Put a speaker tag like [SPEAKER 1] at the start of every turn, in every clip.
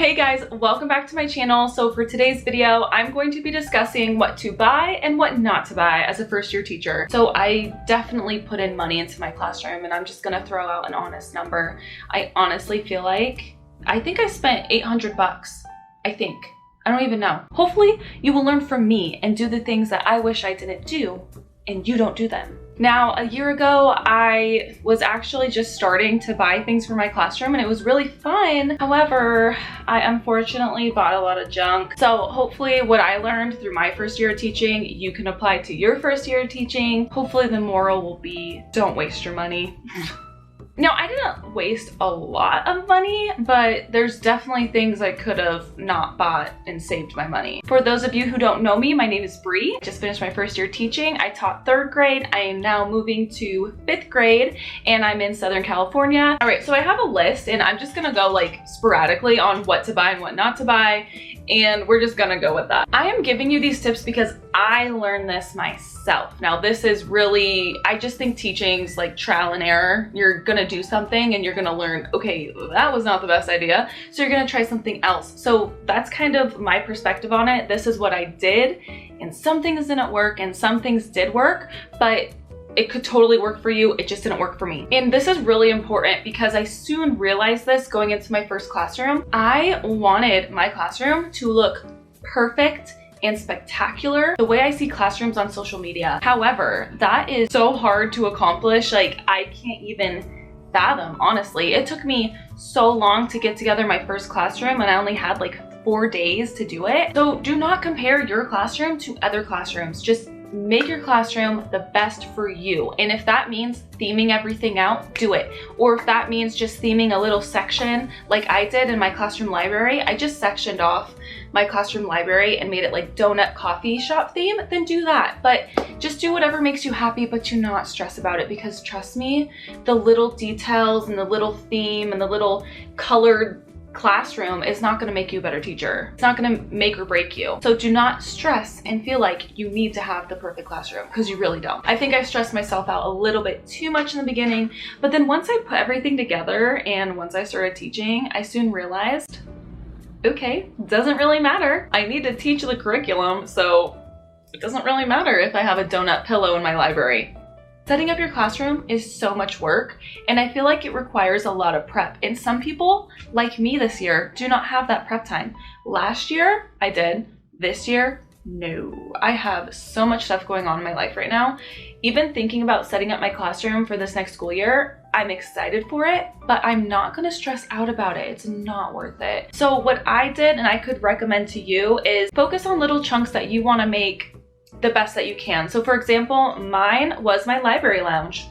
[SPEAKER 1] Hey guys, welcome back to my channel. So for today's video, I'm going to be discussing what to buy and what not to buy as a first year teacher. So I definitely put in money into my classroom, and I'm just gonna throw out an honest number. I honestly feel like, I think I spent 800 bucks. I don't even know. Hopefully you will learn from me and do the things that I wish I didn't do and you don't do them. Now, a year ago, I was actually just starting to buy things for my classroom and it was really fun. However, I unfortunately bought a lot of junk. So hopefully what I learned through my first year of teaching, you can apply to your first year of teaching. Hopefully the moral will be, don't waste your money. Now, I didn't waste a lot of money, but there's definitely things I could have not bought and saved my money. For those of you who don't know me, my name is Bree. Just finished my first year teaching. I taught 3rd grade. I am now moving to 5th grade and I'm in Southern California. All right, so I have a list and I'm just gonna go like sporadically on what to buy and what not to buy, and we're just gonna go with that. I am giving you these tips because I learned this myself. Now this is really, I just think teaching's like trial and error. You're gonna do something and you're gonna learn, okay, that was not the best idea, so you're gonna try something else. So that's kind of my perspective on it. This is what I did, and some things didn't work and some things did work, but it could totally work for you. It just didn't work for me. And this is really important because I soon realized this going into my first classroom. I wanted my classroom to look perfect and spectacular the way I see classrooms on social media. However, that is so hard to accomplish. Like, I can't even fathom, honestly. It took me so long to get together my first classroom and I only had like 4 days to do it. So do not compare your classroom to other classrooms. Just make your classroom the best for you. And if that means theming everything out, do it. Or if that means just theming a little section like I did in my classroom library, I just sectioned off my classroom library and made it like donut coffee shop theme, then do that. But just do whatever makes you happy, but do not stress about it, because trust me, the little details and the little theme and the little colored classroom is not going to make you a better teacher. It's not going to make or break you. So do not stress and feel like you need to have the perfect classroom, because you really don't. I think I stressed myself out a little bit too much in the beginning, but then once I put everything together and once I started teaching, I soon realized, okay, doesn't really matter. I need to teach the curriculum, so it doesn't really matter if I have a donut pillow in my library. Setting up your classroom is so much work, and I feel like it requires a lot of prep. And some people, like me this year, do not have that prep time. Last year, I did. This year, no. I have so much stuff going on in my life right now. Even thinking about setting up my classroom for this next school year, I'm excited for it, but I'm not gonna stress out about it. It's not worth it. So what I did, and I could recommend to you, is focus on little chunks that you wanna make the best that you can. So for example, mine was my library lounge.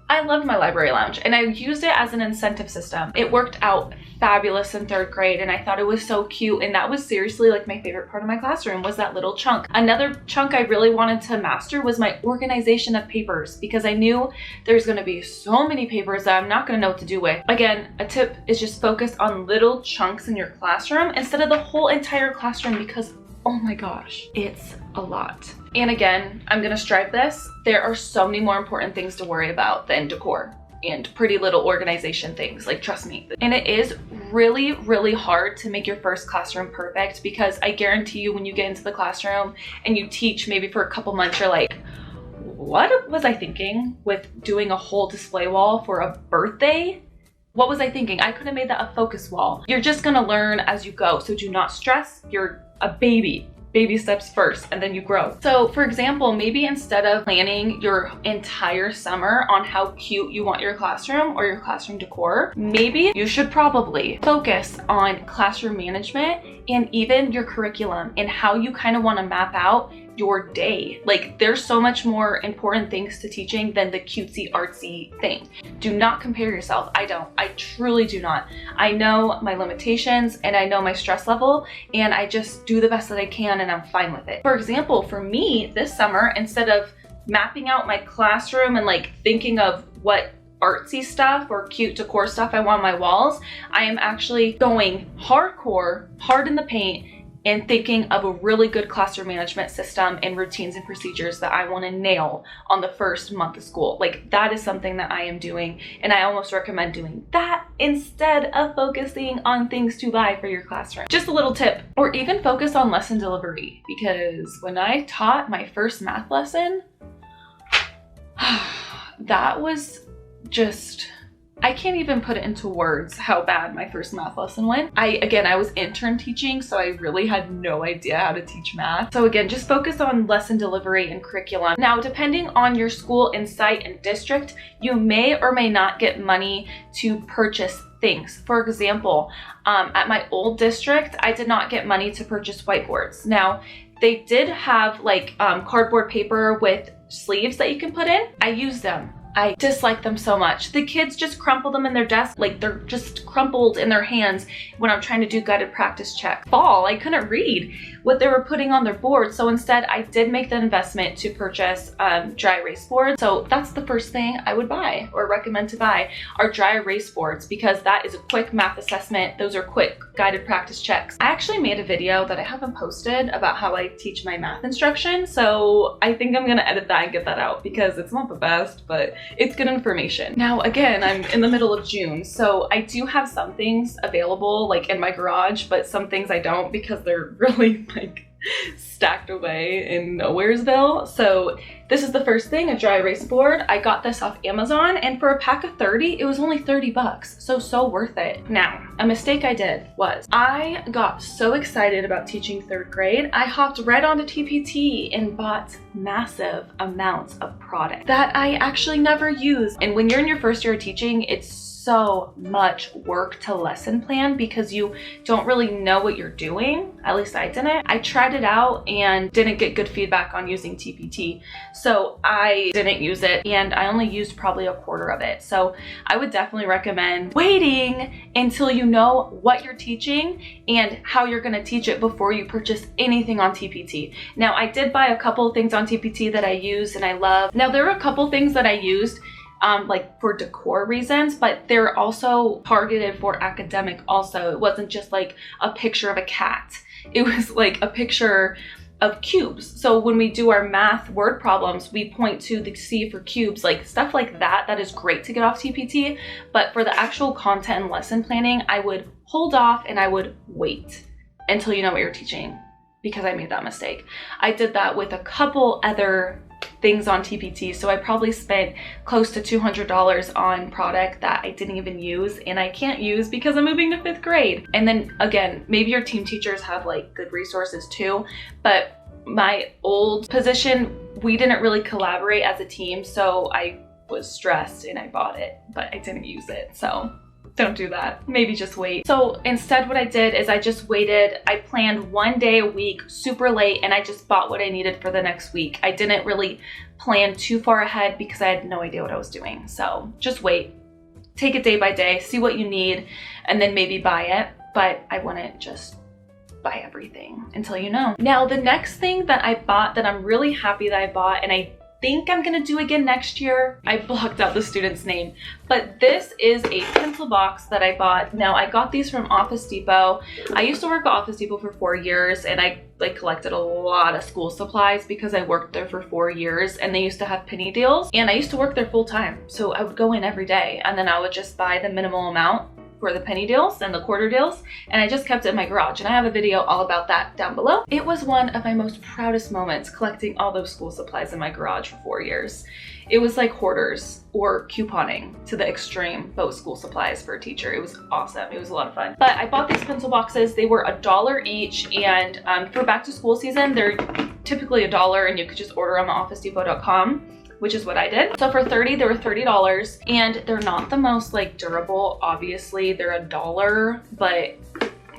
[SPEAKER 1] I loved my library lounge and I used it as an incentive system. It worked out fabulous in 3rd grade and I thought it was so cute, and that was seriously like my favorite part of my classroom, was that little chunk. Another chunk I really wanted to master was my organization of papers, because I knew there's gonna be so many papers that I'm not gonna know what to do with. Again, a tip is just focus on little chunks in your classroom instead of the whole entire classroom, because oh my gosh, it's a lot. And again, I'm gonna strive this. There are so many more important things to worry about than decor and pretty little organization things, like, trust me. And it is really, really hard to make your first classroom perfect, because I guarantee you when you get into the classroom and you teach maybe for a couple months, you're like, what was I thinking with doing a whole display wall for a birthday? What was I thinking? I could have made that a focus wall. You're just gonna learn as you go, so do not stress. You're a baby. Baby steps first, and then you grow. So for example, maybe instead of planning your entire summer on how cute you want your classroom or your classroom decor, maybe you should probably focus on classroom management and even your curriculum and how you kind of want to map out your day. Like, there's so much more important things to teaching than the cutesy artsy thing. Do not compare yourself. I truly do not. I know my limitations and I know my stress level, and I just do the best that I can and I'm fine with it. For example, for me this summer, instead of mapping out my classroom and like thinking of what artsy stuff or cute decor stuff I want on my walls, I am actually going hardcore, hard in the paint, and thinking of a really good classroom management system and routines and procedures that I want to nail on the first month of school. Like, that is something that I am doing, and I almost recommend doing that instead of focusing on things to buy for your classroom. Just a little tip. Or even focus on lesson delivery, because when I taught my first math lesson, that was just, I can't even put it into words how bad my first math lesson went. I was intern teaching, so I really had no idea how to teach math. So again, just focus on lesson delivery and curriculum. Now, depending on your school and site and district, you may or may not get money to purchase things. For example, at my old district, I did not get money to purchase whiteboards. Now, they did have like cardboard paper with sleeves that you can put in. I used them. I dislike them so much. The kids just crumple them in their desk, like they're just crumpled in their hands when I'm trying to do guided practice check. I couldn't read what they were putting on their board. So instead I did make the investment to purchase dry erase boards. So that's the first thing I would buy or recommend to buy are dry erase boards, because that is a quick math assessment. Those are quick guided practice checks. I actually made a video that I haven't posted about how I teach my math instruction. So I think I'm gonna edit that and get that out, because it's not the best, but it's good information. Now, again, I'm in the middle of June, so I do have some things available like in my garage, but some things I don't, because they're really like stacked away in Nowheresville. So this is the first thing, a dry erase board. I got this off Amazon, and for a pack of 30, it was only 30 bucks. So worth it. Now, a mistake I did was I got so excited about teaching 3rd grade, I hopped right onto TPT and bought massive amounts of product that I actually never use. And when you're in your first year of teaching, it's so much work to lesson plan, because you don't really know what you're doing. At least I didn't. I tried it out and didn't get good feedback on using TPT. So I didn't use it, and I only used probably a quarter of it. So I would definitely recommend waiting until you know what you're teaching and how you're gonna teach it before you purchase anything on TPT. Now, I did buy a couple of things on TPT that I use and I love. Now, there were a couple things that I used like for decor reasons, but they're also targeted for academic also. It wasn't just like a picture of a cat. It was like a picture of cubes. So when we do our math word problems, we point to the C for cubes, like stuff like that. That is great to get off TPT. But for the actual content and lesson planning, I would hold off and I would wait until you know what you're teaching, because I made that mistake. I did that with a couple other things on TPT. So I probably spent close to $200 on product that I didn't even use and I can't use because I'm moving to 5th grade. And then again, maybe your team teachers have like good resources too, but my old position, we didn't really collaborate as a team. So I was stressed and I bought it, but I didn't use it. So don't do that. Maybe just wait. So instead what I did is I just waited. I planned 1 day a week, super late, and I just bought what I needed for the next week. I didn't really plan too far ahead because I had no idea what I was doing. So just wait. Take it day by day, see what you need, and then maybe buy it. But I wouldn't just buy everything until you know. Now, the next thing that I bought that I'm really happy that I bought, and I think I'm gonna do again next year. I blocked out the student's name, but this is a pencil box that I bought. Now, I got these from Office Depot. I used to work at Office Depot for 4 years, and I collected a lot of school supplies because I worked there for 4 years, and they used to have penny deals, and I used to work there full time. So I would go in every day, and then I would just buy the minimal amount for the penny deals and the quarter deals, and I just kept it in my garage, and I have a video all about that down below. It was one of my most proudest moments, collecting all those school supplies in my garage for 4 years. It was like hoarders or couponing to the extreme, both school supplies for a teacher. It was awesome. It was a lot of fun. But I bought these pencil boxes. They were $1 each, and for back to school season, they're typically $1, and you could just order them at officedepot.com. which is what I did. So for 30, they were $30, and they're not the most like durable. Obviously, they're $1, but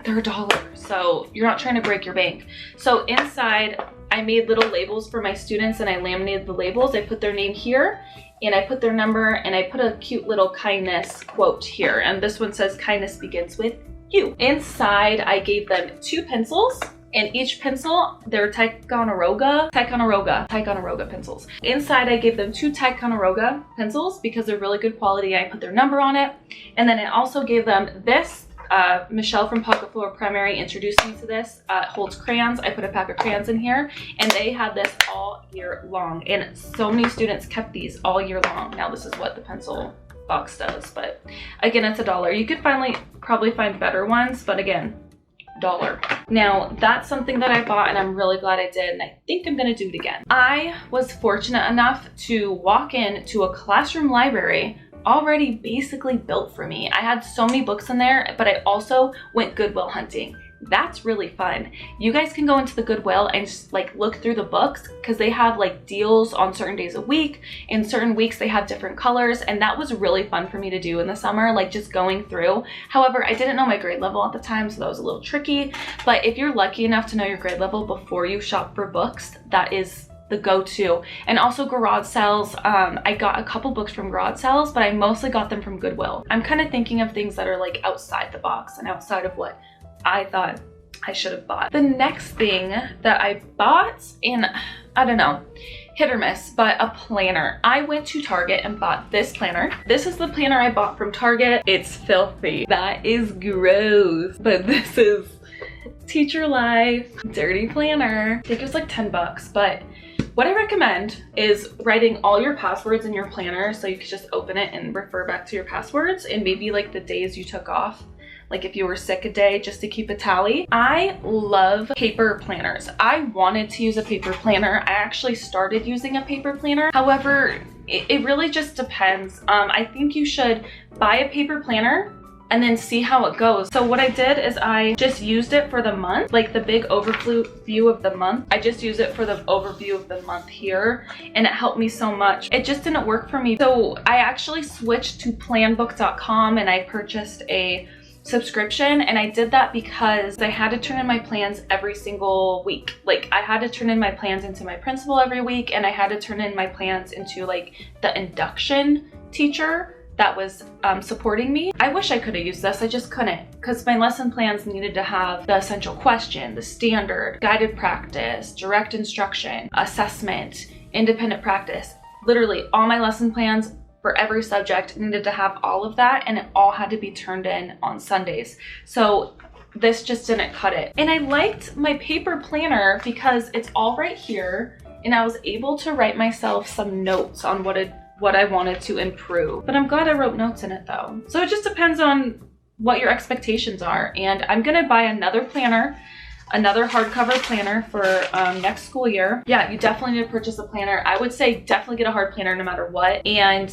[SPEAKER 1] they're $1. So you're not trying to break your bank. So inside, I made little labels for my students, and I laminated the labels. I put their name here, and I put their number, and I put a cute little kindness quote here. And this one says, "Kindness begins with you." Inside, I gave them 2 pencils. And each pencil, they're Ticonderoga pencils. Inside, I gave them 2 Ticonderoga pencils because they're really good quality. I put their number on it. And then I also gave them this Michelle from Pocket Floor Primary introduced me to this. It holds crayons. I put a pack of crayons in here, and they had this all year long, and so many students kept these all year long. Now this is what the pencil box does, but again, it's $1. You could probably find better ones, but again, $1. Now that's something that I bought, and I'm really glad I did, and I think I'm gonna do it again. I was fortunate enough to walk into a classroom library already basically built for me. I had so many books in there, but I also went Goodwill hunting. That's really fun. You guys can go into the Goodwill and just like look through the books, because they have like deals on certain days a week. In certain weeks they have different colors, and that was really fun for me to do in the summer, like just going through. However, I didn't know my grade level at the time, so that was a little tricky. But if you're lucky enough to know your grade level before you shop for books, that is the go-to. And also garage sales. I got a couple books from garage sales, but I mostly got them from Goodwill. I'm kind of thinking of things that are like outside the box and outside of what I thought I should have bought. The next thing that I bought, and I don't know, hit or miss, but a planner. I went to Target and bought this planner. This is the planner I bought from Target. It's filthy. That is gross, but this is Teacher Life Dirty Planner. I think it was like 10 bucks, but what I recommend is writing all your passwords in your planner, so you can just open it and refer back to your passwords, and maybe like the days you took off. Like if you were sick a day, just to keep a tally. I love paper planners. I wanted to use a paper planner. I actually started using a paper planner. However, it really just depends. I think you should buy a paper planner and then see how it goes. So what I did is I just used it for the month, like the big overview of the month. I just used it for the overview of the month here, and it helped me so much. It just didn't work for me. So I actually switched to planbook.com, and I purchased a subscription, and I did that because I had to turn in my plans every single week. Like I had to turn in my plans into my principal every week, and I had to turn in my plans into like the induction teacher that was supporting me. I wish I could have used this, I just couldn't, because my lesson plans needed to have the essential question, the standard, guided practice, direct instruction, assessment, independent practice. Literally all my lesson plans for every subject needed to have all of that, and it all had to be turned in on Sundays. So this just didn't cut it. And I liked my paper planner because it's all right here, and I was able to write myself some notes on what I wanted to improve. But I'm glad I wrote notes in it though. So it just depends on what your expectations are. And I'm gonna buy another planner, another hardcover planner for next school year. Yeah, you definitely need to purchase a planner. I would say definitely get a hard planner no matter what, and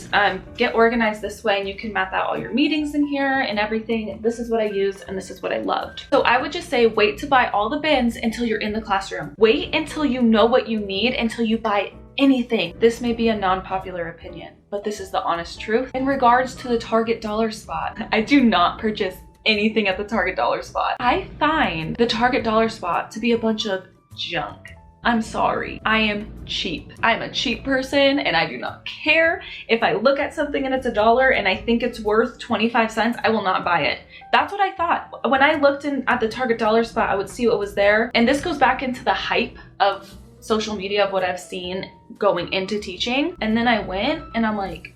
[SPEAKER 1] get organized this way, and you can map out all your meetings in here and everything. This is what I used, and this is what I loved. So I would just say wait to buy all the bins until you're in the classroom. Wait until you know what you need until you buy anything. This may be a non-popular opinion, but this is the honest truth. In regards to the Target dollar spot, I do not purchase anything at the Target dollar spot. I find the Target dollar spot to be a bunch of junk. I'm sorry. I am cheap. I'm a cheap person, and I do not care if I look at something and it's $1 and I think it's worth 25 cents, I will not buy it. That's what I thought. When I looked at the Target dollar spot, I would see what was there. And this goes back into the hype of social media of what I've seen going into teaching. And then I went and I'm like,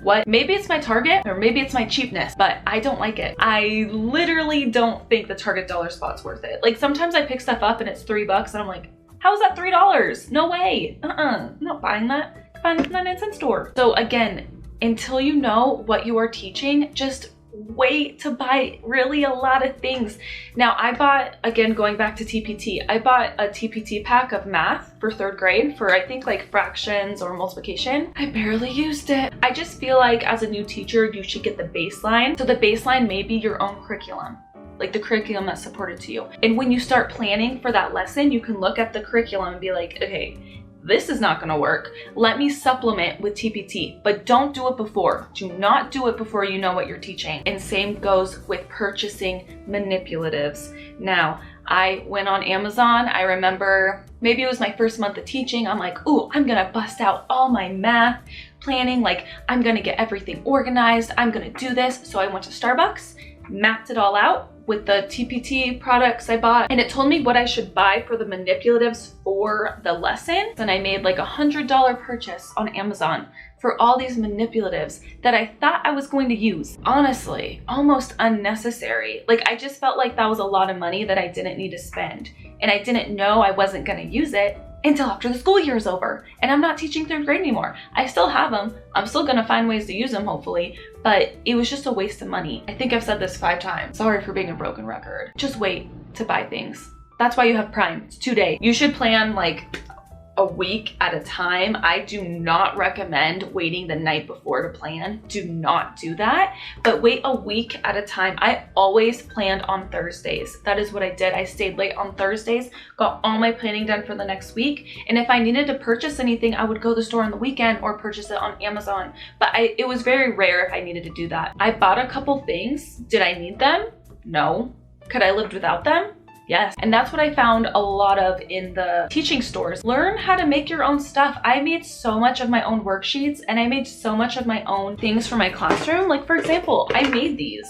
[SPEAKER 1] what? Maybe it's my Target or maybe it's my cheapness, but I don't like it. I literally don't think the Target dollar spot's worth it. Like sometimes I pick stuff up and it's $3 and I'm like, how is that $3? No way. I'm not buying that. Find it in the 99-cent store. So again, until you know what you are teaching, just wait to buy really a lot of things. Now I bought, again going back to TPT, I bought a TPT pack of math for 3rd grade for I think like fractions or multiplication. I barely used it. I just feel like as a new teacher you should get the baseline. So the baseline may be your own curriculum, like the curriculum that's supported to you. And when you start planning for that lesson, you can look at the curriculum and be like, okay, this is not gonna work. Let me supplement with TPT, but don't do it before. Do not do it before you know what you're teaching. And same goes with purchasing manipulatives. Now, I went on Amazon. I remember maybe it was my first month of teaching. I'm like, ooh, I'm gonna bust out all my math planning. Like I'm gonna get everything organized. I'm gonna do this. So I went to Starbucks, mapped it all out with the TPT products I bought, and it told me what I should buy for the manipulatives for the lesson. And I made like $100 purchase on Amazon for all these manipulatives that I thought I was going to use. Honestly, almost unnecessary. Like, I just felt like that was a lot of money that I didn't need to spend. And I didn't know I wasn't gonna use it until after the school year is over. And I'm not teaching 3rd grade anymore. I still have them. I'm still gonna find ways to use them, hopefully, but it was just a waste of money. I think I've said this 5 times. Sorry for being a broken record. Just wait to buy things. That's why you have Prime. It's 2 days. You should plan like a week at a time. I do not recommend waiting the night before to plan. Do not do that, but wait a week at a time. I always planned on Thursdays. That is what I did. I stayed late on Thursdays, got all my planning done for the next week. And if I needed to purchase anything, I would go to the store on the weekend or purchase it on Amazon. But it was very rare if I needed to do that. I bought a couple things. Did I need them? No. Could I live without them? Yes. And that's what I found a lot of in the teaching stores. Learn how to make your own stuff. I made so much of my own worksheets and I made so much of my own things for my classroom. Like, for example, I made these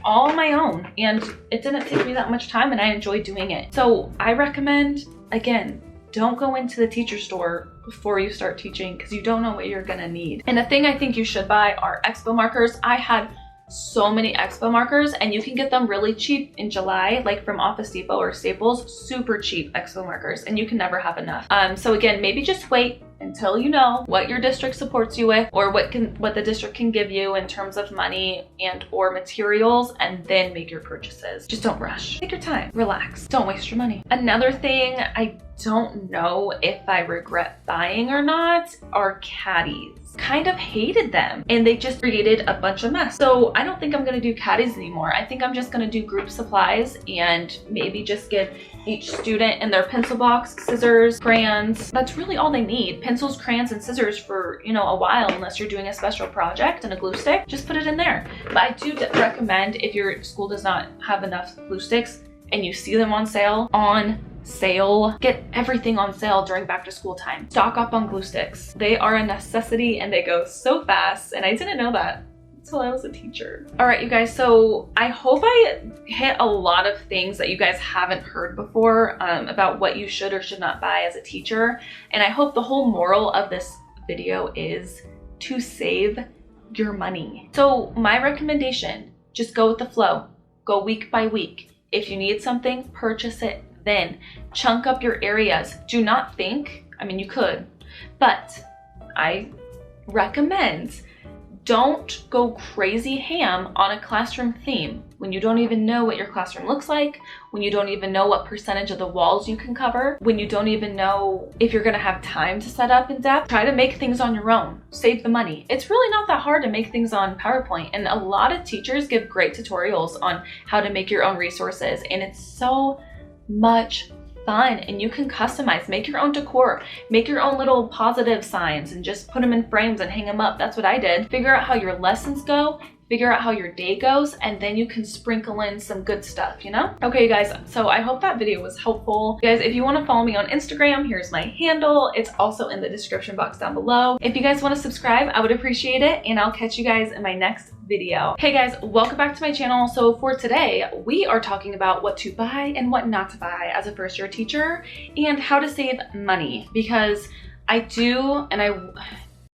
[SPEAKER 1] all on my own and it didn't take me that much time and I enjoyed doing it. So I recommend, again, don't go into the teacher store before you start teaching because you don't know what you're gonna need. And the thing I think you should buy are expo markers. I had so many expo markers and you can get them really cheap in July, like from Office Depot or Staples. Super cheap expo markers, and you can never have enough. So again, maybe just wait until you know what your district supports you with or what the district can give you in terms of money and or materials, and then make your purchases. Just don't rush. Take your time, relax, don't waste your money. Another thing I don't know if I regret buying or not are caddies. Kind of hated them and they just created a bunch of mess. So I don't think I'm gonna do caddies anymore. I think I'm just gonna do group supplies and maybe just give each student in their pencil box, scissors, crayons. That's really all they need. Pencils, crayons, and scissors for, you know, a while, unless you're doing a special project, and a glue stick, just put it in there. But I do recommend, if your school does not have enough glue sticks and you see them on sale, get everything on sale during back to school time. Stock up on glue sticks. They are a necessity and they go so fast, and I didn't know that until I was a teacher. All right, you guys, so I hope I hit a lot of things that you guys haven't heard before about what you should or should not buy as a teacher. And I hope the whole moral of this video is to save your money. So my recommendation, just go with the flow. Go week by week. If you need something, purchase it then. Chunk up your areas. Do not think, I mean, you could, but I recommend don't go crazy ham on a classroom theme when you don't even know what your classroom looks like, when you don't even know what percentage of the walls you can cover, when you don't even know if you're gonna have time to set up in depth. Try to make things on your own. Save the money. It's really not that hard to make things on PowerPoint, and a lot of teachers give great tutorials on how to make your own resources, and it's so much fun, and you can customize, make your own decor, make your own little positive signs and just put them in frames and hang them up. That's what I did. Figure out how your lessons go, figure out how your day goes, and then you can sprinkle in some good stuff, you know? Okay, you guys, so I hope that video was helpful. You guys, if you want to follow me on Instagram, here's my handle. It's also in the description box down below. If you guys want to subscribe, I would appreciate it, and I'll catch you guys in my next video. Hey guys, welcome back to my channel. So for today, we are talking about what to buy and what not to buy as a first-year teacher and how to save money, because I do, and